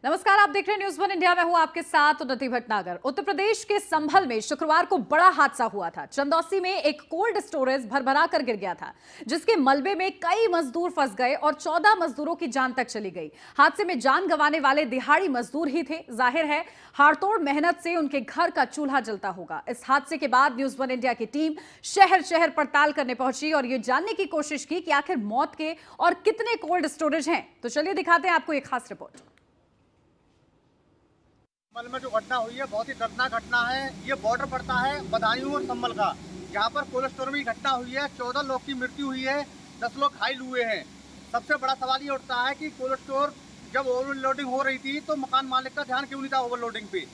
नमस्कार, आप देख रहे हैं न्यूज़ वन इंडिया। में हूं आपके साथ उन्नति भटनागर। उत्तर प्रदेश के संभल में शुक्रवार को बड़ा हादसा हुआ था। चंदौसी में एक कोल्ड स्टोरेज भरभरा कर गिर गया था, जिसके मलबे में कई मजदूर फंस गए और 14 मजदूरों की जान तक चली गई। हादसे में जान गंवाने वाले दिहाड़ी मजदूर ही थे। जाहिर है हाड़तोड़ मेहनत से उनके घर का चूल्हा जलता होगा। इस हादसे के बाद न्यूज़ वन इंडिया की टीम शहर शहर पड़ताल करने पहुंची और ये जानने की कोशिश की कि आखिर मौत के और कितने कोल्ड स्टोरेज हैं। तो चलिए दिखाते हैं आपको एक खास रिपोर्ट। संभल में जो घटना हुई है बहुत ही दर्दनाक घटना है। ये बॉर्डर पड़ता है बदायूं और संभल का, जहाँ पर कोल्ड स्टोर में घटना हुई है। 14 लोग की मृत्यु हुई है, 10 लोग घायल हुए हैं। सबसे बड़ा सवाल ये उठता है कि कोल्ड स्टोर जब ओवरलोडिंग हो रही थी तो मकान मालिक का ध्यान क्यों नहीं था ओवरलोडिंग पे।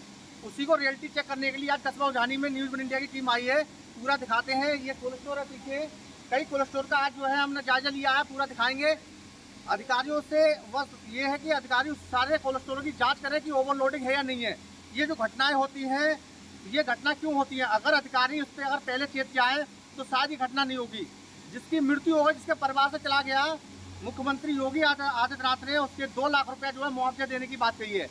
उसी को रियलिटी चेक करने के लिए आज कस्बा उजानी में न्यूज़ वन इंडिया की टीम आई है। पूरा दिखाते हैं। ये कोल्ड स्टोर है पीछे, कई कोल्ड स्टोर का आज जो है हमने जायजा लिया है, पूरा दिखाएंगे। अधिकारियों से बस ये है कि अधिकारी सारे कोल्ड स्टोरों की जाँच करें कि ओवरलोडिंग है या नहीं है। ये जो घटनाएं होती हैं, ये घटना क्यों होती है? अगर अधिकारी उस पर अगर पहले चेत जाए तो शायद ये घटना नहीं होगी। जिसकी मृत्यु हो गई, जिसके परिवार से चला गया, मुख्यमंत्री योगी आदित्यनाथ ने उसके 2 लाख रुपया जो है मुआवजा देने की बात कही है।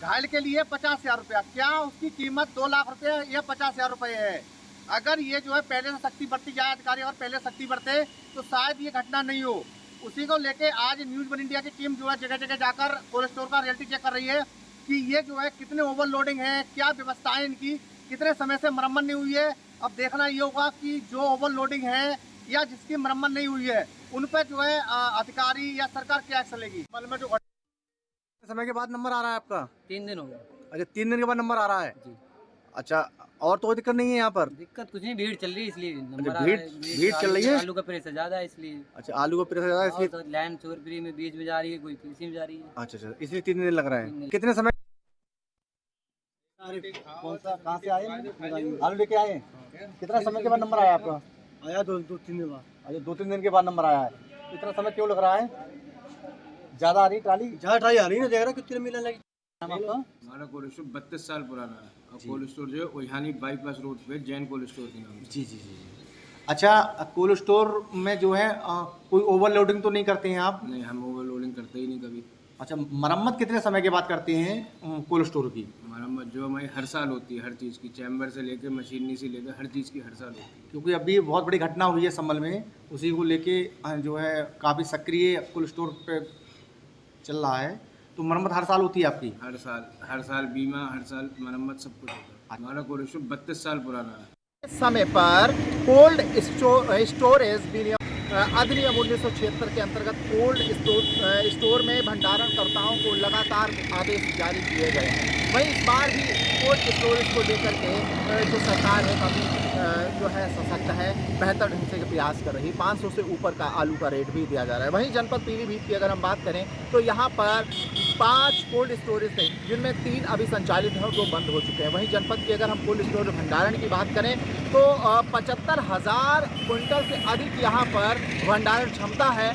घायल के लिए 50,000 रुपया। क्या उसकी कीमत 2 लाख रुपये या 50,000 रुपये है? अगर ये जो है पहले से सख्ती बरती जाए, अधिकारी अगर पहले सख्ती बरते तो शायद ये घटना नहीं हो। उसी को लेके आज न्यूज़ वन इंडिया की टीम जो है जगह जगह जाकर कोल्ड स्टोर का रियलिटी चेक कर रही है कि ये जो है कितने ओवरलोडिंग है, क्या व्यवस्थाएं इनकी, कितने समय से मरम्मत नहीं हुई है। अब देखना ये होगा कि जो ओवरलोडिंग है या जिसकी मरम्मत नहीं हुई है उन पर जो है अधिकारी या सरकार क्या एक्शन लेगी। में जो समय के बाद नंबर आ रहा है आपका? 3 दिन हो गए। अच्छा, 3 दिन के बाद नंबर आ रहा है जी। अच्छा, और तो कोई दिक्कत नहीं है यहाँ पर? दिक्कत कुछ नहीं, भीड़ चल रही है इसलिए नंबर अच्छा, आ रहा है। भीड़ चल रही है। आलू का प्रेशर ज्यादा है इसलिए। अच्छा, आलू का प्रेशर ज़्यादा है इसलिए। तो लाइन चोरपुरी में बीच में जा रही है, कोई किसी में जा रही है। अच्छा, इसलिए 3 दिन लग रहा है। कितने समय कौन सा कहाँ से आए? आलू लेके आए। कितना समय के बाद नंबर आया आपका? आया 2-3 दिन बाद। अच्छा, 2-3 दिन के बाद नंबर आया है। इतना समय क्यों लग रहा है? ज़्यादा आ रही ट्राली? जहाँ ट्राई आ रही है, देख रहा कितने मिलने लगी। हमारा कोल्ड स्टोर 32 साल पुराना है और कोल्ड स्टोर जो है ओहानी बाईपास रोड पे जैन कोल्ड स्टोर के नाम से। जी। अच्छा, कोल्ड स्टोर में जो है कोई ओवरलोडिंग तो नहीं करते हैं आप? नहीं, हम ओवरलोडिंग करते ही नहीं कभी। अच्छा, मरम्मत कितने समय के बाद करते हैं कोल्ड स्टोर की? मरम्मत जो हमारी हर साल होती है, हर चीज़ की, चैम्बर से लेकर मशीनरी से लेकर हर चीज़ की हर साल होती है। क्योंकि अभी बहुत बड़ी घटना हुई है संभल में, उसी को लेके जो है काफ़ी सक्रिय कोल्ड स्टोर पे चल रहा है। तो मरम्मत हर साल होती है आपकी? हर साल बीमा, हर साल मरम्मत, सब कुछ होता है। हमारा कोल्ड स्टोर 32 साल पुराना है। समय पर कोल्ड स्टोरेज अधिनियम 1976 के अंतर्गत कोल्ड स्टोर में भंडारणकर्ताओं को लगातार आदेश जारी किए गए हैं। वहीं इस बार भी कोल्ड स्टोरेज को लेकर के जो सरकार है काफ़ी जो है सशक्त है, बेहतर ढंग से प्रयास कर रही। 500 से ऊपर का आलू का रेट भी दिया जा रहा है। वहीं जनपद पीलीभीत की अगर हम बात करें तो यहाँ पर 5 कोल्ड स्टोरेज थे, जिनमें 3 अभी संचालित हैं और 2 बंद हो चुके हैं। वहीं जनपद की अगर हम कोल्ड स्टोरेज भंडारण की बात करें तो 75,000 क्विंटल से अधिक यहाँ पर भंडारण क्षमता है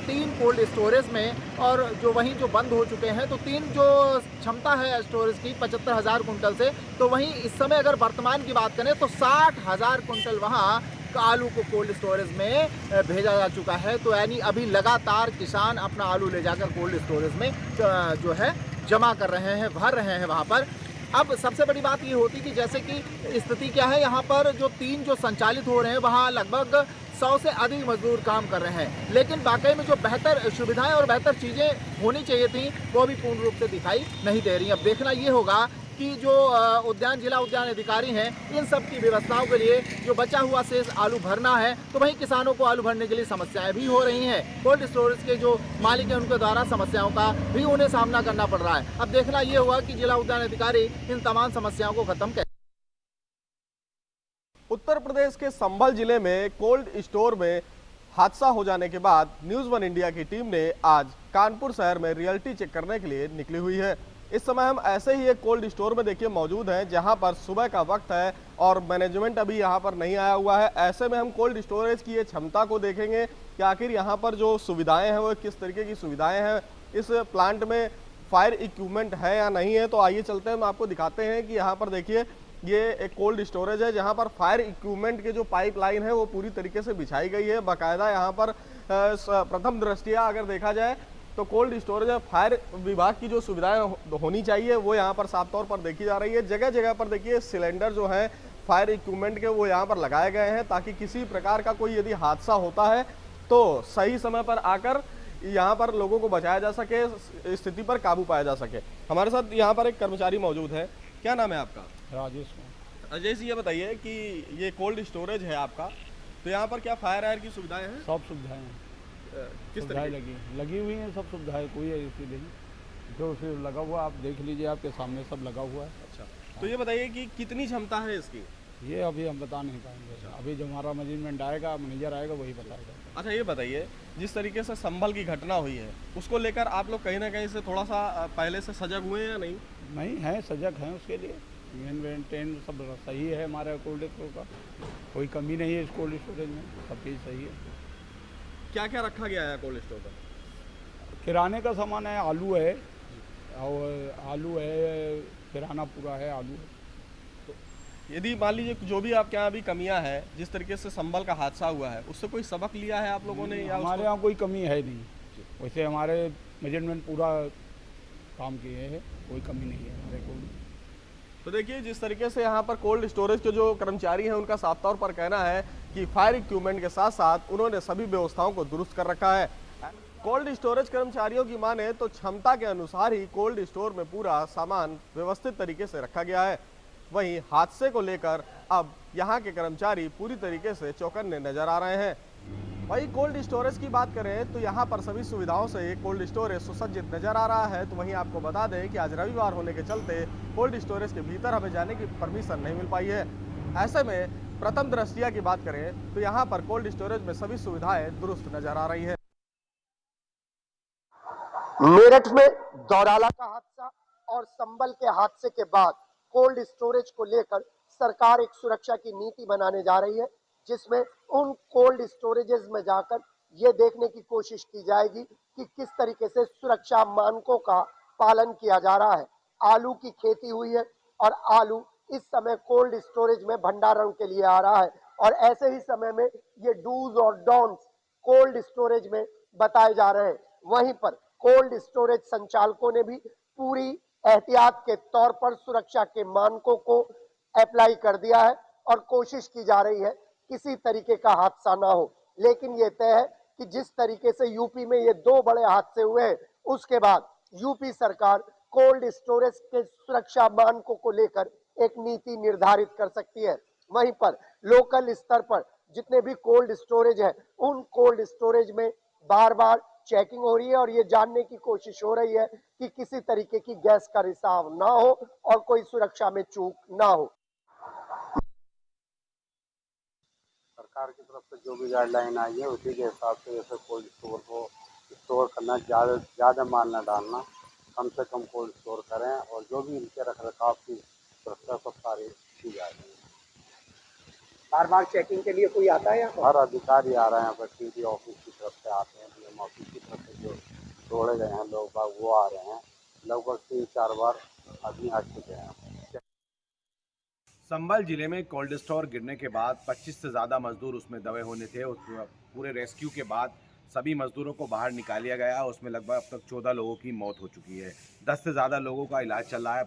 3 कोल्ड स्टोरेज में। और जो वहीं जो बंद हो चुके हैं तो 3 जो क्षमता है स्टोरेज की 75,000 क्विंटल से, तो वहीं इस समय अगर वर्तमान की बात करें तो 60,000 क्विंटल वहाँ आलू को कोल्ड स्टोरेज में भेजा जा चुका है। तो यानी अभी लगातार किसान अपना आलू ले जाकर कोल्ड स्टोरेज में जो है जमा कर रहे हैं, भर रहे हैं वहाँ पर। अब सबसे बड़ी बात ये होती कि जैसे कि स्थिति क्या है, यहाँ पर जो 3 जो संचालित हो रहे हैं वहाँ लगभग 100 से अधिक मजदूर काम कर रहे हैं, लेकिन वाकई में जो बेहतर सुविधाएं और बेहतर चीज़ें होनी चाहिए थी वो भी पूर्ण रूप से दिखाई नहीं दे रही। अब देखना ये होगा कि जो जिला उद्यान अधिकारी हैं, इन सब की व्यवस्थाओं के लिए जो बचा हुआ शेष आलू भरना है, तो वहीं किसानों को आलू भरने के लिए समस्याएं भी हो रही हैं। कोल्ड स्टोरेज के जो मालिक हैं उनके द्वारा समस्याओं का भी उन्हें सामना करना पड़ रहा है। अब देखना ये होगा कि जिला उद्यान अधिकारी इन तमाम समस्याओं को खत्म करें। उत्तर प्रदेश के संभल जिले में कोल्ड स्टोर में हादसा हो जाने के बाद न्यूज़ वन इंडिया की टीम ने आज कानपुर शहर में रियलिटी चेक करने के लिए निकली हुई है। इस समय हम ऐसे ही एक कोल्ड स्टोर में देखिए मौजूद हैं, जहां पर सुबह का वक्त है और मैनेजमेंट अभी यहां पर नहीं आया हुआ है। ऐसे में हम कोल्ड स्टोरेज की ये क्षमता को देखेंगे कि आखिर यहां पर जो सुविधाएं हैं वो किस तरीके की सुविधाएं हैं, इस प्लांट में फायर इक्विपमेंट है या नहीं है। तो आइए चलते हैं, हम आपको दिखाते हैं कि यहाँ पर देखिए ये एक कोल्ड स्टोरेज है, जहाँ पर फायर इक्विपमेंट के जो पाइपलाइन है वो पूरी तरीके से बिछाई गई है। बाकायदा यहाँ पर प्रथम दृष्टिया अगर देखा जाए तो कोल्ड स्टोरेज में फायर विभाग की जो सुविधाएं होनी चाहिए वो यहाँ पर साफ तौर पर देखी जा रही है। जगह जगह पर देखिए सिलेंडर जो है फायर इक्विपमेंट के वो यहाँ पर लगाए गए हैं ताकि किसी प्रकार का कोई यदि हादसा होता है तो सही समय पर आकर यहाँ पर लोगों को बचाया जा सके, स्थिति पर काबू पाया जा सके। हमारे साथ यहाँ पर एक कर्मचारी मौजूद है। क्या नाम है आपका? राजेश। अजय जी, ये बताइए कि ये कोल्ड स्टोरेज है आपका, तो यहाँ पर क्या फायर एयर की सुविधाएं हैं? सब सुविधाएं हैं, किस सुविधाएं तरह लगी हुई हैं, सब सुविधाएं, कोई ऐसी नहीं। जो फिर लगा हुआ आप देख लीजिए, आपके सामने सब लगा हुआ है। अच्छा, तो ये बताइए कि कितनी क्षमता है इसकी? ये अभी हम बता नहीं पाएंगे। अभी जो हमारा मैनेजमेंट आएगा, मैनेजर आएगा, वही बताएगा। अच्छा, ये बताइए जिस तरीके से संभल की घटना हुई है उसको लेकर आप लोग कहीं ना कहीं से थोड़ा सा पहले से सजग हुए हैं या नहीं? नहीं है, सजग हैं उसके लिए। मेंटेन सब सही है हमारे कोल्ड स्टोर का, कोई कमी नहीं है इस कोल्ड स्टोरेज में, सब चीज़ सही है। क्या क्या रखा गया है कोल्ड स्टोर पर? किराने का सामान है, आलू है, किराना पूरा है, आलू है। यदि मान लीजिए जो भी आपके यहाँ अभी कमियां है, जिस तरीके से संभल का हादसा हुआ है, उससे कोई सबक लिया है आप लोगों ने? या हमारे यहाँ कोई कमी है नहीं, वैसे हमारे मैनेजमेंट पूरा काम किए हैं, कोई कमी नहीं है हमारे को। तो देखिए जिस तरीके से यहाँ पर कोल्ड स्टोरेज के जो कर्मचारी हैं उनका साफ तौर पर कहना है कि फायर इक्विपमेंट के साथ साथ उन्होंने सभी व्यवस्थाओं को दुरुस्त कर रखा है। कोल्ड स्टोरेज कर्मचारियों की माने तो क्षमता के अनुसार ही कोल्ड स्टोर में पूरा सामान व्यवस्थित तरीके से रखा गया है। वहीं हादसे को लेकर अब यहाँ के कर्मचारी पूरी तरीके से चौकन्ने नजर आ रहे हैं। वहीं कोल्ड स्टोरेज की बात करें तो यहाँ पर सभी सुविधाओं से कोल्ड स्टोरेज सुसज्जित नजर आ रहा है। तो वहीं आपको बता दें कि आज रविवार होने के चलते कोल्ड स्टोरेज के भीतर हमें जाने की परमिशन नहीं मिल पाई है। ऐसे में प्रथम दृष्टया की बात करें तो यहाँ पर कोल्ड स्टोरेज में सभी सुविधाएं दुरुस्त नजर आ रही है। मेरठ में दौराला का हादसा और संभल के हादसे के बाद कोल्ड स्टोरेज को लेकर सरकार एक सुरक्षा की नीति बनाने जा रही है, जिसमें उन कोल्ड स्टोरेजेस में जाकर ये देखने की कोशिश की जाएगी कि किस तरीके से सुरक्षा मानकों का पालन किया जा रहा है। आलू की खेती हुई है और आलू इस समय कोल्ड स्टोरेज में भंडारण के लिए आ रहा है और ऐसे ही समय में ये डूज और डॉन्स कोल्ड स्टोरेज में बताए जा रहे हैं। वहीं पर कोल्ड स्टोरेज संचालकों ने भी पूरी एहतियात के तौर पर सुरक्षा के मानकों को अप्लाई कर दिया है और कोशिश की जा रही है किसी तरीके का हादसा ना हो। लेकिन ये तय है कि जिस तरीके से यूपी में ये 2 बड़े हादसे हुए हैं, उसके बाद यूपी सरकार कोल्ड स्टोरेज के सुरक्षा मानकों को लेकर एक नीति निर्धारित कर सकती है। वहीं पर लोकल स्तर पर जितने भी कोल्ड स्टोरेज है, उन कोल्ड स्टोरेज में बार बार चेकिंग हो रही है और ये जानने की कोशिश हो रही है कि किसी तरीके की गैस का रिसाव ना हो और कोई सुरक्षा में चूक ना हो। सरकार की तरफ से जो भी गाइडलाइन आई है उसी के हिसाब से जैसे कोल्ड स्टोर को स्टोर करना, ज़्यादा माल न डालना, कम से कम कोल्ड स्टोर करें और जो भी इनके रखरखाव की सुरक्षा सब सारी की जा रही है। बार बार चेकिंग के लिए कोई आता है? हर अधिकारी आ रहे हैं, यहाँ पर टीडी ऑफिस की तरफ से आते हैं, डीएम ऑफिस की तरफ से जो छोड़े गए हैं लोग बाग वो आ रहे हैं। लगभग 3-4 बार आदमी आ चुके हैं। संभल जिले में कोल्ड स्टोर गिरने के बाद 25 से ज़्यादा मजदूर उसमें दबे होने थे। उस पूरे रेस्क्यू के बाद सभी मजदूरों को बाहर निकाल लिया गया। उसमें लगभग अब तक 14 लोगों की मौत हो चुकी है। 10 से ज़्यादा लोगों का इलाज चल रहा है।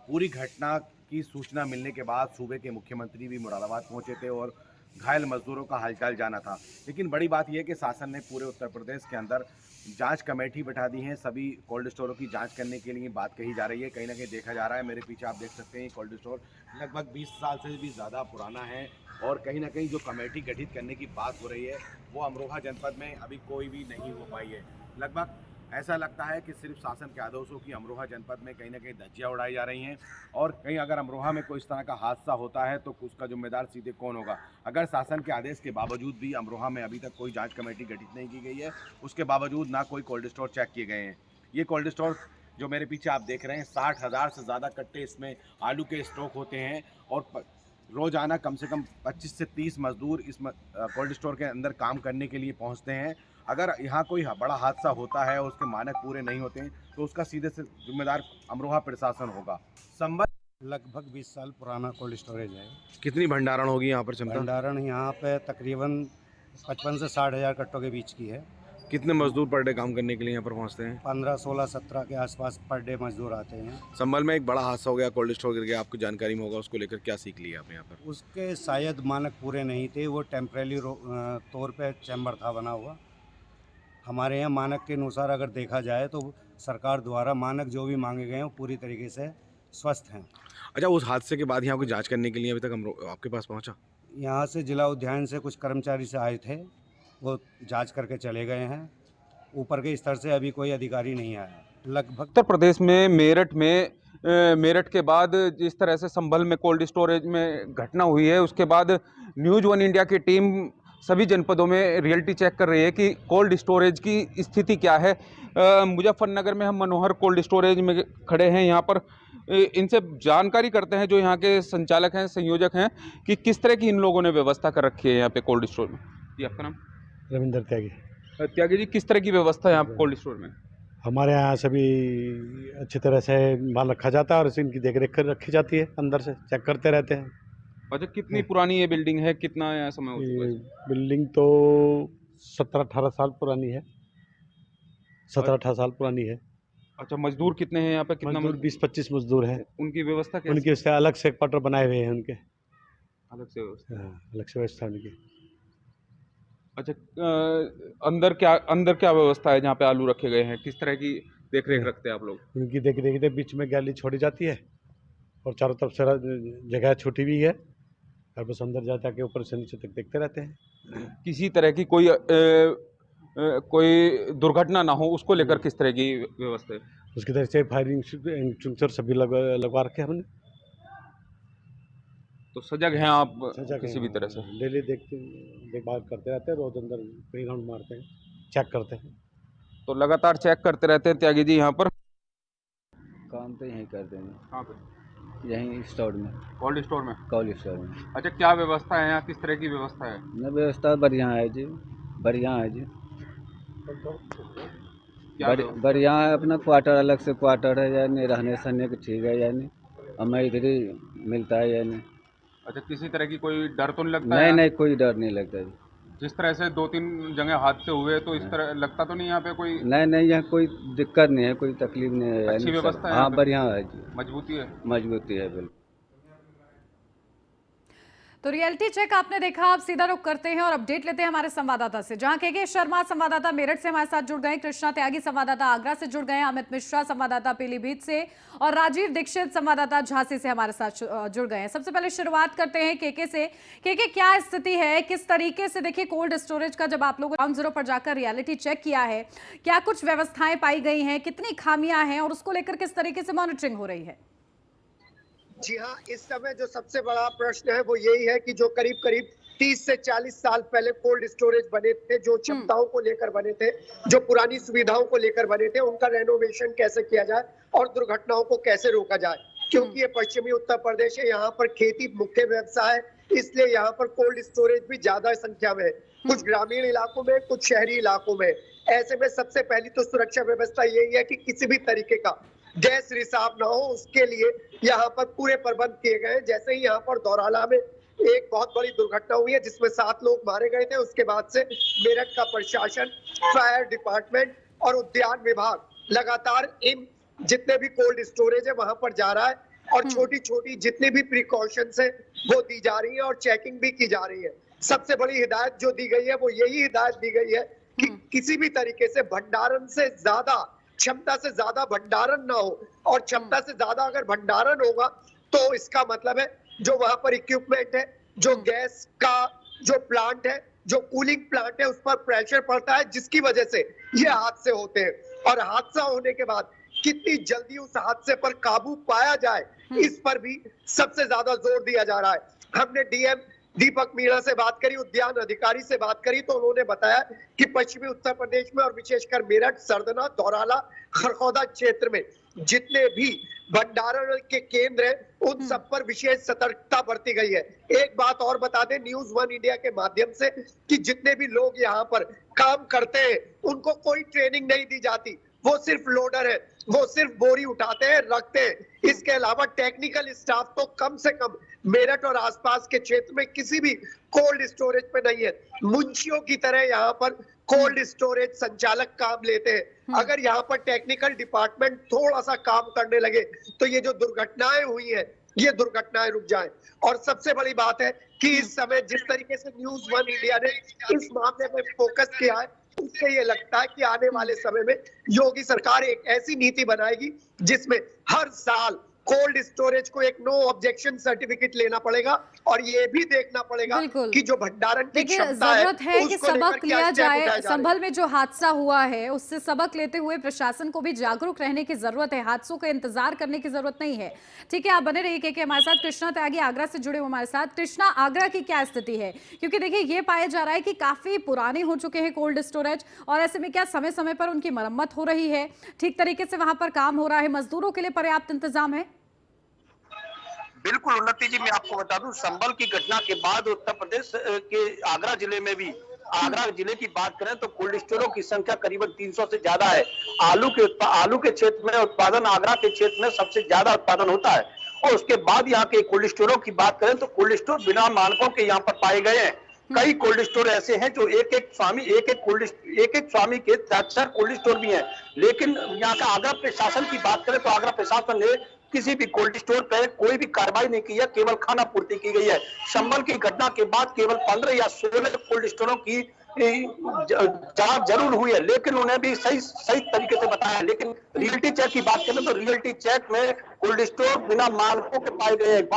पूरी घटना की सूचना मिलने के बाद सूबे के मुख्यमंत्री भी मुरादाबाद पहुंचे थे और घायल मजदूरों का हालचाल जाना था। लेकिन बड़ी बात यह है कि शासन ने पूरे उत्तर प्रदेश के अंदर जांच कमेटी बैठा दी है। सभी कोल्ड स्टोरों की जांच करने के लिए बात कही जा रही है। कहीं ना कहीं देखा जा रहा है, मेरे पीछे आप देख सकते हैं कोल्ड स्टोर लगभग 20 साल से भी ज़्यादा पुराना है और कहीं ना कहीं जो कमेटी गठित करने की बात हो रही है वो अमरोहा जनपद में अभी कोई भी नहीं हो पाई है। लगभग ऐसा लगता है कि सिर्फ शासन के आदेशों की अमरोहा जनपद में कहीं ना कहीं धज्जियाँ उड़ाई जा रही हैं और कहीं अगर अमरोहा में कोई इस तरह का हादसा होता है तो उसका जिम्मेदार सीधे कौन होगा। अगर शासन के आदेश के बावजूद भी अमरोहा में अभी तक कोई जांच कमेटी गठित नहीं की गई है, उसके बावजूद ना कोई कोल्ड स्टोर चेक किए गए हैं। ये कोल्ड स्टोर जो मेरे पीछे आप देख रहे हैं, 60,000 से ज़्यादा कट्टे इसमें आलू के स्टॉक होते हैं और रोज़ाना कम से कम 25 से 30 मजदूर इस कोल्ड स्टोर के अंदर काम करने के लिए पहुंचते हैं। अगर यहाँ कोई बड़ा हादसा होता है और उसके मानक पूरे नहीं होते हैं तो उसका सीधे से जिम्मेदार अमरोहा प्रशासन होगा। संभल लगभग 20 साल पुराना कोल्ड स्टोरेज है। कितनी भंडारण होगी यहाँ पर क्षमता? भंडारण यहाँ पे तकरीबन 55 से 60 हज़ार कट्टों के बीच की है। कितने मजदूर पर डे काम करने के लिए यहाँ पर पहुँचते हैं? 15, 16, 17 के आसपास पर डे मजदूर आते हैं। संभल में एक बड़ा हादसा हो गया, कोल्ड स्टोर गिर गया, आपको जानकारी में होगा, उसको लेकर क्या सीख लिया आपने यहाँ पर? उसके शायद मानक पूरे नहीं थे, वो टेम्परेरी तौर पे चैम्बर था बना हुआ। हमारे यहाँ मानक के अनुसार अगर देखा जाए तो सरकार द्वारा मानक जो भी मांगे गए हैं वो पूरी तरीके से स्वस्थ हैं। अच्छा, उस हादसे के बाद यहाँ को जांच करने के लिए अभी तक हम आपके पास पहुँचा? यहाँ से जिला उद्यान से कुछ कर्मचारी से आए थे, वो जांच करके चले गए हैं। ऊपर के स्तर से अभी कोई अधिकारी नहीं आया। लगभग उत्तर प्रदेश में मेरठ के बाद जिस तरह से संभल में कोल्ड स्टोरेज में घटना हुई है, उसके बाद न्यूज़ वन इंडिया की टीम सभी जनपदों में रियलिटी चेक कर रही है कि कोल्ड स्टोरेज की स्थिति क्या है। मुजफ्फरनगर में हम मनोहर कोल्ड स्टोरेज में खड़े हैं। यहाँ पर इनसे जानकारी करते हैं, जो यहाँ के संचालक हैं, संयोजक हैं, कि किस तरह की इन लोगों ने व्यवस्था कर रखी है यहाँ पे कोल्ड स्टोर में। जी, आपका नाम? रविंदर त्यागी। त्यागी जी, किस तरह की व्यवस्था है यहाँ पे कोल्ड स्टोर में? हमारे यहाँ सभी अच्छी तरह से माल रखा जाता है और इनकी देख रेख रखी जाती है, अंदर से चेक करते रहते हैं। अच्छा, कितनी पुरानी ये बिल्डिंग है, कितना समय हो चुका है? बिल्डिंग तो 17-18 साल पुरानी है। 17-18 साल पुरानी है। अच्छा, मजदूर कितने हैं यहाँ पे? कितना मजदूर 20-25 मजदूर हैं। उनकी व्यवस्था कैसे? उनके उससे अलग से क्वार्टर बनाए हुए हैं उनके, अलग से व्यवस्था। हाँ, अलग से व्यवस्था उनकी। अच्छा, अंदर क्या व्यवस्था है जहाँ पे आलू रखे गए हैं? किस तरह की देख रेख रखते हैं आप लोग? उनकी देख रेख बीच में गैलरी छोड़ी जाती है और चारों तरफ से जगह छोटी भी है और बस अंदर जा के ऊपर से नीचे तक देखते रहते हैं। किसी तरह की कोई दुर्घटना ना हो, उसको लेकर किस तरह की व्यवस्था है? उसकी तरफ से फायरिंग इंस्ट्रक्टर सभी लगवा रखे हमने। तो सजग हैं आप सजग किसी हैं, भी तरह से? डेली देखभाल करते रहते हैं, रोज अंदर कई राउंड मारते हैं, चेक करते हैं। तो लगातार चेक करते रहते हैं त्यागी जी यहाँ पर? काम तो यहीं करते हैं, कहाँ पे? यहीं स्टोर में, कोल्ड स्टोर में। कोल्ड स्टोर में। अच्छा, क्या व्यवस्था है यहाँ, किस तरह की व्यवस्था है? न व्यवस्था बढ़िया है जी, बढ़िया है जी, बढ़िया है। अपना क्वार्टर अलग से क्वार्टर है, यानी रहने सहने की ठीक है, यानी हमें इधर ही मिलता है यानी। अच्छा, किसी तरह की कोई डर तो नहीं लगता? नहीं नहीं, कोई डर नहीं लगता जी। जिस तरह से 2-3 जगह हादसे हुए, तो इस तरह लगता तो नहीं यहाँ पे कोई? नहीं नहीं, यहाँ कोई दिक्कत नहीं है, कोई तकलीफ नहीं है। अच्छी व्यवस्था है? हाँ, बढ़िया है जी, मजबूती है? मजबूती है बिल्कुल। तो रियलिटी चेक आपने देखा। आप सीधा रुख करते हैं और अपडेट लेते हैं हमारे संवाददाता से, जहां के शर्मा संवाददाता मेरठ से हमारे साथ जुड़ गए, कृष्णा त्यागी संवाददाता आगरा से जुड़ गए, अमित मिश्रा संवाददाता पीलीभीत से और राजीव दीक्षित संवाददाता झांसी से हमारे साथ जुड़ गए हैं। सबसे पहले शुरुआत करते हैं केके से। केके, क्या स्थिति है, किस तरीके से देखिए कोल्ड स्टोरेज का जब आप लोगों ग्राउंड जीरो पर जाकर रियलिटी चेक किया है, क्या कुछ व्यवस्थाएं पाई गई हैं, कितनी खामियां हैं और उसको लेकर किस तरीके से मॉनिटरिंग हो रही है? जी हाँ, इस समय जो सबसे बड़ा प्रश्न है वो यही है कि जो करीब करीब 30 से 40 साल पहले कोल्ड स्टोरेज बने थे, जो क्षमताओं को लेकर बने थे, जो पुरानी सुविधाओं को लेकर बने थे, उनका रेनोवेशन कैसे किया जाए और दुर्घटनाओं को कैसे रोका जाए। क्योंकि ये पश्चिमी उत्तर प्रदेश है, यहाँ पर खेती मुख्य व्यवसाय है, इसलिए यहाँ पर कोल्ड स्टोरेज भी ज्यादा संख्या में है, कुछ ग्रामीण इलाकों में, कुछ शहरी इलाकों में। ऐसे में सबसे पहली तो सुरक्षा व्यवस्था यही है कि किसी भी तरीके का गैस रिसाव ना हो, उसके लिए यहाँ पर पूरे प्रबंध किए गए। जैसे ही यहाँ पर दौराला में एक बहुत बड़ी दुर्घटना हुई है जिसमें 7 लोग मारे गए थे, उसके बाद से मेरठ का प्रशासन, फायर डिपार्टमेंट और उद्यान विभाग लगातार इन जितने भी कोल्ड स्टोरेज है वहां पर जा रहा है और छोटी छोटी जितनी भी प्रिकॉशंस है वो दी जा रही है और चेकिंग भी की जा रही है। सबसे बड़ी हिदायत जो दी गई है वो यही हिदायत दी गई है कि किसी भी तरीके से भंडारण से ज्यादा, क्षमता से ज्यादा भंडारण ना हो, और क्षमता से ज्यादा अगर भंडारण होगा तो इसका मतलब है जो वहां पर इक्विपमेंट है, जो गैस का जो प्लांट है, जो कूलिंग प्लांट है, उस पर प्रेशर पड़ता है, जिसकी वजह से ये हादसे होते हैं। और हादसा होने के बाद कितनी जल्दी उस हादसे पर काबू पाया जाए, इस पर भी सबसे ज्यादा जोर दिया जा रहा है। हमने डीएम दीपक मीणा से बात करी, उद्यान अधिकारी से बात करी, तो उन्होंने बताया कि पश्चिमी उत्तर प्रदेश में और विशेषकर मेरठ, सरदना, दौराला, खरखौदा क्षेत्र में जितने भी भंडारण के केंद्र हैं उन सब पर विशेष सतर्कता बरती गई है। एक बात और बता दें न्यूज़ वन इंडिया के माध्यम से कि जितने भी लोग यहाँ पर काम करते हैं उनको कोई ट्रेनिंग नहीं दी जाती, वो सिर्फ लोडर है, वो सिर्फ बोरी उठाते हैं, रखते हैं। इसके अलावा टेक्निकल स्टाफ तो कम से कम मेरठ और आसपास के क्षेत्र में किसी भी कोल्ड स्टोरेज पे नहीं है। मुंशियों की तरह यहाँ पर कोल्ड स्टोरेज संचालक काम लेते हैं। अगर यहाँ पर टेक्निकल डिपार्टमेंट थोड़ा सा काम करने लगे तो ये जो दुर्घटनाएं हुई है ये दुर्घटनाएं रुक जाएं। और सबसे बड़ी बात है कि इस समय जिस तरीके से न्यूज़ वन इंडिया ने इस मामले में फोकस किया है, उससे ये लगता है कि आने वाले समय में योगी सरकार एक ऐसी नीति बनाएगी जिसमें हर साल कोल्ड स्टोरेज को एक नो ऑब्जेक्शन सर्टिफिकेट लेना पड़ेगा और ये भी देखना पड़ेगा कि जो भंडारण की क्षमता है जरूरत है कि सबक लिया जाए। संभल में जो हादसा हुआ है उससे सबक लेते हुए प्रशासन को भी जागरूक रहने की जरूरत है, हादसों का इंतजार करने की जरूरत नहीं है। ठीक है, आप बने रहिए क्योंकि हमारे साथ कृष्णा त्यागी आगरा से जुड़े हुए हमारे साथ। कृष्णा, आगरा की क्या स्थिति है? क्योंकि देखिए ये पाया जा रहा है कि काफी पुराने हो चुके हैं कोल्ड स्टोरेज, और ऐसे में क्या समय समय पर उनकी मरम्मत हो रही है, ठीक तरीके से वहां पर काम हो रहा है, मजदूरों के लिए पर्याप्त इंतजाम है? बिल्कुल उन्नति जी, मैं आपको बता दूं, संभल की घटना के बाद उत्तर प्रदेश के आगरा जिले में भी, आगरा जिले की बात करें तो कोल्ड स्टोरों की संख्या करीबन 300 से ज्यादा है। आलू के क्षेत्र में उत्पादन आगरा के क्षेत्र में सबसे ज्यादा उत्पादन होता है। और उसके बाद यहाँ के कोल्ड स्टोरों की बात करें तो कोल्ड स्टोर बिना मानकों के यहाँ पर पाए गए हैं। कई कोल्ड स्टोर ऐसे हैं जो एक एक स्वामी के 4 कोल्ड स्टोर भी हैं। लेकिन यहाँ का आगरा प्रशासन की बात करें तो आगरा प्रशासन ने किसी भी कोल्ड स्टोर पर कोई भी कार्रवाई नहीं की है, केवल खाना पूर्ति की गई है। संभल की घटना के बाद केवल 15 या 16 कोल्ड स्टोरों की जांच जरूर हुई है, लेकिन उन्हें भी सही तरीके से बताया। लेकिन रियलिटी चेक की बात करें तो रियलिटी चेक में कोल्ड स्टोर बिना मानकों के पाए गए हैं,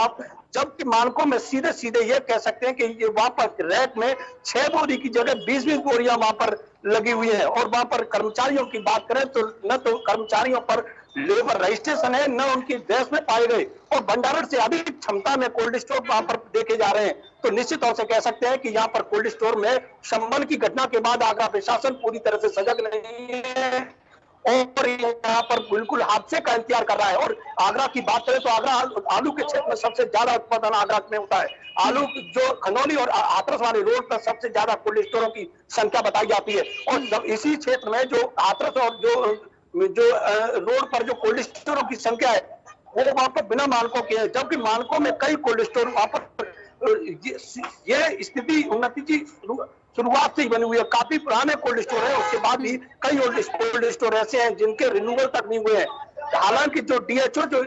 जबकि मानकों में सीधे ये कह सकते हैं कि ये वहां पर रैक में 6 बोरी की जगह 20-20 बोरियां वहां पर लगी हुई है। और वहां पर कर्मचारियों की बात करें तो न तो कर्मचारियों पर लेबर रजिस्ट्रेशन है, न उनकी ड्रेस में पाए गए, और भंडारण से अधिक क्षमता में कोल्ड स्टोर वहां पर देखे जा रहे हैं। तो निश्चित तौर से कह सकते हैं कि यहाँ पर कोल्ड स्टोर में संभल की घटना के बाद आगरा प्रशासन पूरी तरह से सजग नहीं है और यहाँ पर बिल्कुल हादसे का इंतजार कर रहा है। और आगरा की बात करें तो आगरा आलू के क्षेत्र में सबसे ज्यादा उत्पादन आगरा में होता है। आलू जो खनौली और हाथरस वाले रोड पर सबसे ज्यादा कोल्ड स्टोरों की संख्या बताई जाती है। और इसी क्षेत्र में जो हाथरस और जो रोड पर जो कोल्ड स्टोरों की संख्या है वो वहां पर बिना मानकों के है, जबकि मानकों में कई कोल्ड स्टोर वहां पर ये स्थिति उन्नति जी शुरुआत से ही बनी हुई है। काफी पुराने कोल्ड स्टोर है, उसके बाद भी कई कोल्ड स्टोर ऐसे हैं जिनके रिन्यूअल तक नहीं हुए हैं। हालांकि जो डीएचओ जो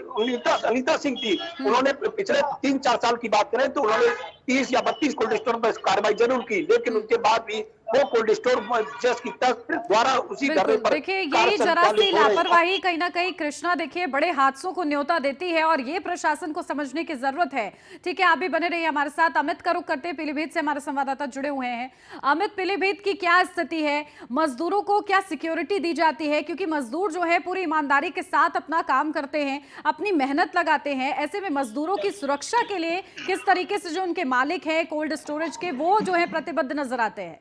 अनीता सिंह थी, उन्होंने पिछले 3-4 साल की बात करें तो उन्होंने 30 या 32 कोल्ड स्टोर पर कार्रवाई जरूर की, लेकिन उसके बाद भी वो कोल्ड स्टोर जिसकी द्वारा उसी धरने पर देखिए यही जरा सी लापरवाही कहीं ना कहीं कृष्णा देखिए बड़े हादसों को न्योता देती है और ये प्रशासन को समझने की जरूरत है। ठीक है, आप भी बने रहिए हमारे साथ। अमित का रुख करते हैं, पीलीभीत से हमारे संवाददाता जुड़े हुए हैं। अमित, पीलीभीत की क्या स्थिति है? मजदूरों को क्या सिक्योरिटी दी जाती है? क्योंकि मजदूर जो है पूरी ईमानदारी के साथ अपना काम करते हैं, अपनी मेहनत लगाते हैं। ऐसे में मजदूरों की सुरक्षा के लिए किस तरीके से जो उनके मालिक है कोल्ड स्टोरेज के, वो जो है प्रतिबद्ध नजर आते हैं?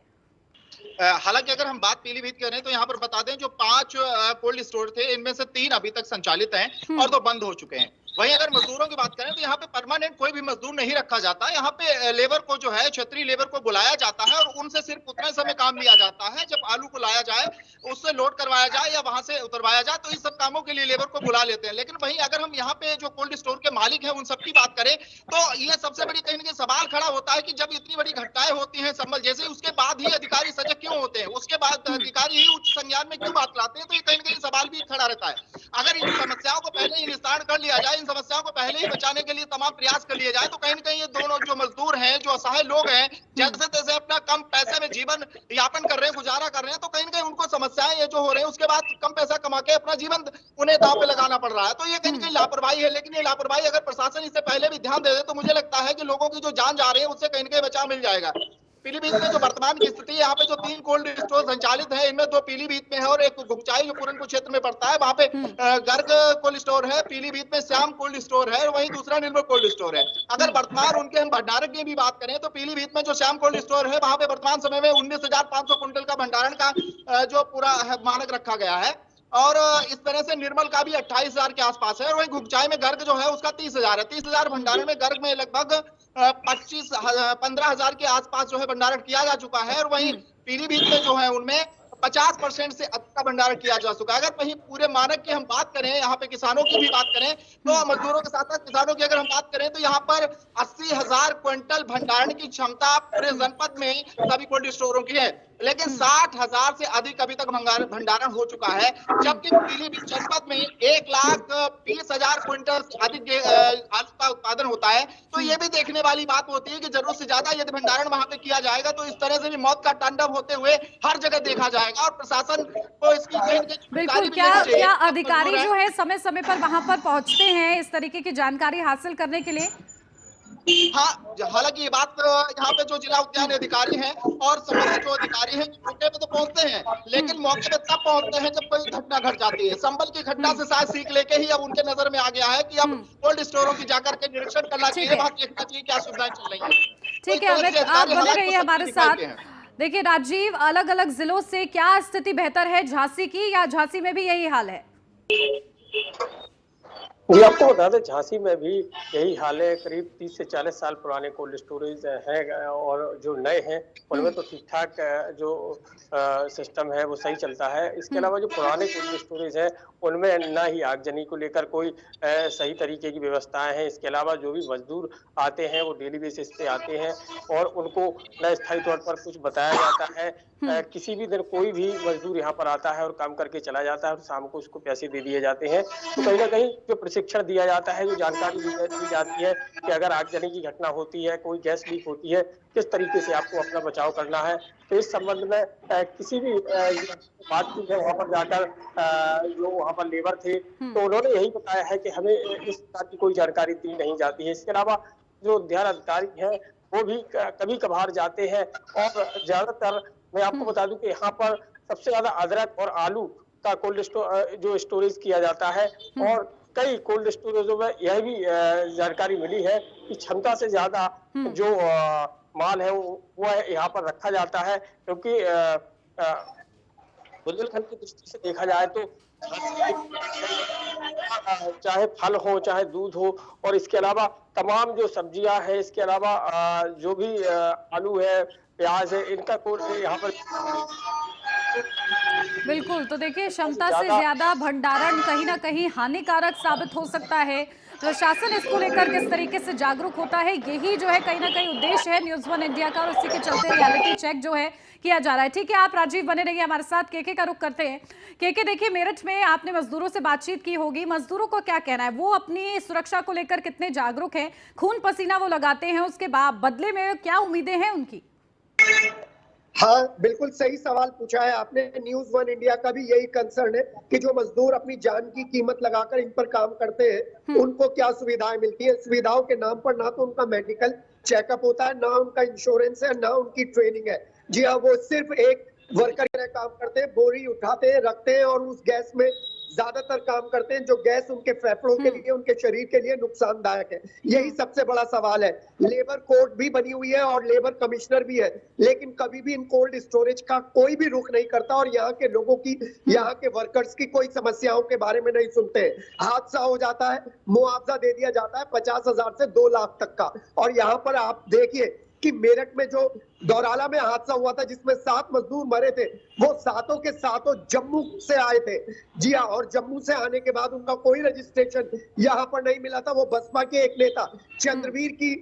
हालांकि अगर हम बात पीलीभीत करें तो यहाँ पर बता दें जो 5 कोल्ड स्टोर थे इनमें से 3 अभी तक संचालित हैं और 2 बंद हो चुके हैं। वहीं अगर मजदूरों की बात करें तो यहाँ पे परमानेंट कोई भी मजदूर नहीं रखा जाता। यहाँ पे लेबर को जो है क्षेत्रीय लेबर को बुलाया जाता है और उनसे सिर्फ उतने समय काम लिया जाता है जब आलू को लाया जाए, उससे लोड करवाया जाए या वहां से उतरवाया जाए, तो इस सब कामों के लिए लेबर को बुला लेते हैं। लेकिन वहीं अगर हम यहाँ पे जो कोल्ड स्टोर के मालिक हैं उन सबकी बात करें तो ये सबसे बड़ी कहीं ना कहीं सवाल खड़ा होता है कि जब इतनी बड़ी घटनाएं होती हैं संभल जैसे, उसके बाद ही अधिकारी सजग क्यों होते हैं? उसके बाद अधिकारी ही उच्च संज्ञान में क्यों बात लाते हैं? तो ये कहीं ना कहीं सवाल भी खड़ा रहता है। अगर इन समस्याओं को पहले ही निस्तारण कर लिया जाए, इन समस्याओं को पहले बचाने के लिए तमाम प्रयास कर लिए जाए, तो कहीं ना कहीं ये दोनों जो मजदूर हैं, जो असहाय लोग हैं, जैसे तैसे अपना कम पैसे में जीवन यापन कर रहे हैं, गुजारा कर रहे हैं, तो कहीं ना कहीं उनको समस्याएं ये जो हो रहे हैं उसके बाद कम पैसा कमा के अपना जीवन उन्हें दांव पे लगाना पड़ रहा है। तो ये कहीं ना कहीं लापरवाही है। लेकिन ये लापरवाही अगर प्रशासन इससे पहले भी ध्यान दे दे तो मुझे लगता है कि लोगों की जो जान जा रही है उससे कहीं ना कहीं बचाव मिल जाएगा। पीलीभीत में जो वर्तमान की स्थिति है, यहाँ पे जो 3 कोल्ड स्टोर संचालित है, इनमें 2 पीलीभीत में है और एक घुघचाई जो पूरनपुर क्षेत्र में पड़ता है, वहाँ पे गर्ग कोल्ड स्टोर है। पीलीभीत में श्याम कोल्ड स्टोर है, वहीं दूसरा निर्मल कोल्ड स्टोर है। अगर वर्तमान उनके हम भंडारण की भी बात करें तो पीलीभीत में जो श्याम कोल्ड स्टोर है वहाँ पे वर्तमान समय में 19,500 क्विंटल का भंडारण का जो पूरा मानक रखा गया है और इस तरह से निर्मल का भी 28,000 के आसपास है। और वहीं घुघचाई में गर्ग जो है उसका 30,000 है। 30,000 भंडारण में गर्ग में लगभग 15,000 के आसपास जो है भंडारण किया जा चुका है। और वहीं पीलीभीत में जो है उनमें 50% से अधिक का भंडारण किया जा चुका है। अगर वहीं पूरे मानक की हम बात करें, यहाँ पे किसानों की भी बात करें तो मजदूरों के साथ साथ किसानों की अगर हम बात करें तो यहाँ पर 80,000 क्विंटल भंडारण की क्षमता पूरे जनपद में सभी कोल्ड स्टोरों की है। लेकिन 60,000 से अधिक अभी तक भंडारण हो चुका है, जबकि पीलीभीत जनपद में 1,20,000 क्विंटल से अधिक आलू का उत्पादन होता है। तो ये भी देखने वाली बात होती है कि जरूरत से ज्यादा यदि भंडारण वहां पे किया जाएगा तो इस तरह से भी मौत का तांडव होते हुए हर जगह देखा जाएगा और प्रशासन को इसकी बिल्कुल। क्या अधिकारी जो है समय समय पर वहां पर पहुंचते हैं इस तरीके की जानकारी हासिल करने के लिए? हाँ, हालांकि ये बात यहाँ पे जो जिला उद्यान अधिकारी हैं और संबंधित जो अधिकारी हैं मौके पे तो पहुंचते हैं, लेकिन मौके पे तब पहुंचते हैं जब कोई घटना घट जाती है। संभल की घटना से शायद सीख लेके ही अब उनके नजर में आ गया है कि अब कोल्ड स्टोरों की जाकर के निरीक्षण करना चाहिए, वहां देखना चाहिए क्या सुविधाएं चल रही है। ठीक है अमित, आप बने रहिए हमारे साथ। देखिए राजीव, अलग अलग जिलों से क्या स्थिति बेहतर है झांसी की, या झांसी में भी यही हाल है? ये आपको बता दें, झांसी में भी यही हाल है। करीब 30 से 40 साल पुराने कोल्ड स्टोरेज हैं और जो नए हैं उनमें तो ठीक ठाक जो सिस्टम है वो सही चलता है। इसके अलावा जो पुराने कोल्ड स्टोरेज है उनमें न ही आगजनी को लेकर कोई सही तरीके की व्यवस्थाएं हैं। इसके अलावा जो भी मजदूर आते हैं वो डेली बेसिस पे आते हैं और उनको न स्थायी तौर पर कुछ बताया जाता है। किसी भी दिन कोई भी मजदूर यहाँ पर आता है और काम करके चला जाता है और शाम को उसको पैसे दे दिए जाते हैं। तो कहीं ना कहीं जो प्रशिक्षण दिया जाता है, जो जानकारी दी जाती है कि अगर आगजनी की घटना होती है, कोई गैस लीक होती है, किस तरीके से आपको अपना बचाव करना है, तो इस संबंध में किसी भी बातचीत है वहाँ पर जाकर जो वहाँ पर लेबर थे तो उन्होंने यही बताया है कि हमें इस प्रकार की कोई जानकारी दी नहीं जाती है। इसके अलावा जो उद्यान अधिकारी हैं वो भी कभी कभार जाते हैं और ज्यादातर मैं आपको बता दूं कि यहाँ पर सबसे ज्यादा अदरक और आलू का कोल्ड जो स्टोरेज किया जाता है और कई कोल्ड स्टोरेजों में यह भी जानकारी मिली है कि क्षमता से ज्यादा जो माल है वो यहाँ पर रखा जाता है, क्योंकि बुंदेलखंड की दृष्टि से देखा जाए तो चाहे फल हो चाहे दूध हो और इसके अलावा तमाम जो सब्जियां हैं, इसके अलावा जो भी आलू है, प्याज है, इनका कोल्ड यहाँ पर बिल्कुल। तो देखिए क्षमता से ज्यादा भंडारण कहीं ना कहीं हानिकारक साबित हो सकता है। प्रशासन इसको लेकर किस तरीके से जागरूक होता है, यही जो है कहीं ना कहीं उद्देश्य है न्यूज़ वन इंडिया का और उसी के चलते रियलिटी चेक जो है किया जा रहा है। ठीक है, आप राजीव बने रहिए हमारे साथ। केके का रुख करते हैं। केके, देखिए मेरठ में आपने मजदूरों से बातचीत की होगी, मजदूरों को क्या कहना है, वो अपनी सुरक्षा को लेकर कितने जागरूक हैं, खून पसीना वो लगाते हैं, उसके बाद बदले में क्या उम्मीदें हैं उनकी? हाँ, बिल्कुल सही सवाल पूछा है आपने। न्यूज़ वन इंडिया का भी यही कंसर्न है कि जो मजदूर अपनी जान की कीमत लगाकर इन पर काम करते हैं उनको क्या सुविधाएं मिलती है। सुविधाओं के नाम पर ना तो उनका मेडिकल चेकअप होता है, ना उनका इंश्योरेंस है, ना उनकी ट्रेनिंग है। जी हाँ, वो सिर्फ एक वर्कर की तरह काम करते हैं, बोरी उठाते हैं, रखते हैं और उस गैस में ज्यादातर काम करते हैं, जो गैस उनके फेफड़ों के लिए, उनके शरीर के लिए नुकसानदायक है। यही सबसे बड़ा सवाल है। लेबर कोर्ट भी बनी हुई है और लेबर कमिश्नर भी है, लेकिन कभी भी इन कोल्ड स्टोरेज का कोई भी रुख नहीं करता और यहाँ के लोगों की, यहाँ के वर्कर्स की कोई समस्याओं के बारे में नहीं सुनते हैं। हादसा हो जाता है, मुआवजा दे दिया जाता है 50,000 से 2 लाख तक का। और यहाँ पर आप देखिए कि मेरठ में जो दौराला में हादसा हुआ था जिसमें 7 मजदूर मरे थे, वो 7 के 7 जम्मू से आए थे। जी हाँ, और जम्मू से आने के बाद उनका कोई रजिस्ट्रेशन यहाँ पर नहीं मिला था। वो बसपा के एक नेता चंद्रवीर की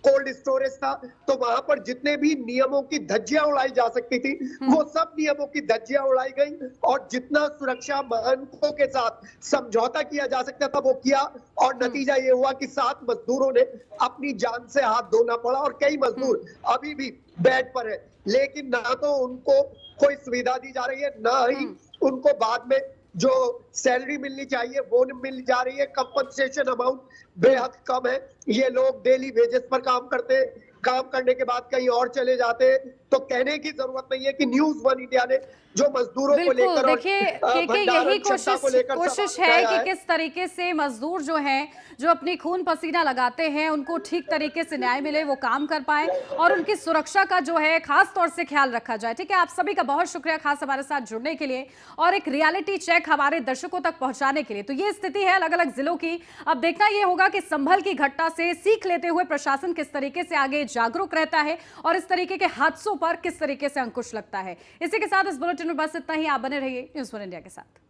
कोल्ड स्टोरेज था, तो वहां पर जितने भी नियमों की धज्जियां उड़ाई जा सकती थी वो सब नियमों की धज्जियां उड़ाई गई और जितना सुरक्षा मानकों के साथ समझौता किया जा सकता था वो किया और नतीजा ये हुआ कि 7 मजदूरों ने अपनी जान से हाथ धोना पड़ा और कई मजदूर अभी भी बेड पर है। लेकिन ना तो उनको कोई सुविधा दी जा रही है, ना ही उनको बाद में जो सैलरी मिलनी चाहिए वो मिल जा रही है। कंपनसेशन अमाउंट बेहद कम है। ये लोग डेली वेजेस पर काम करते हैं, काम करने के बाद कहीं और चले जाते हैं। तो कहने की जरूरत नहीं है कि न्यूज़ वन इंडिया ने जो मजदूरों को लेकर देखिए यही कोशिश है कि किस तरीके से मजदूर जो हैं, जो अपनी खून पसीना लगाते हैं, उनको ठीक तरीके से न्याय मिले, वो काम कर पाए और उनकी सुरक्षा का जो है खास तौर से ख्याल रखा जाए। ठीक है, आप सभी का बहुत शुक्रिया खास हमारे साथ जुड़ने के लिए और एक रियलिटी चेक हमारे दर्शकों तक पहुंचाने के लिए। तो ये स्थिति है अलग अलग जिलों की। अब देखना यह होगा कि संभल की घटना से सीख लेते हुए प्रशासन किस तरीके से आगे जागरूक रहता है और इस तरीके के हादसों पर किस तरीके से अंकुश लगता है। इसी के साथ इस बुलेटिन में बस इतना ही। आप बने रहिए न्यूज़ वन इंडिया के साथ।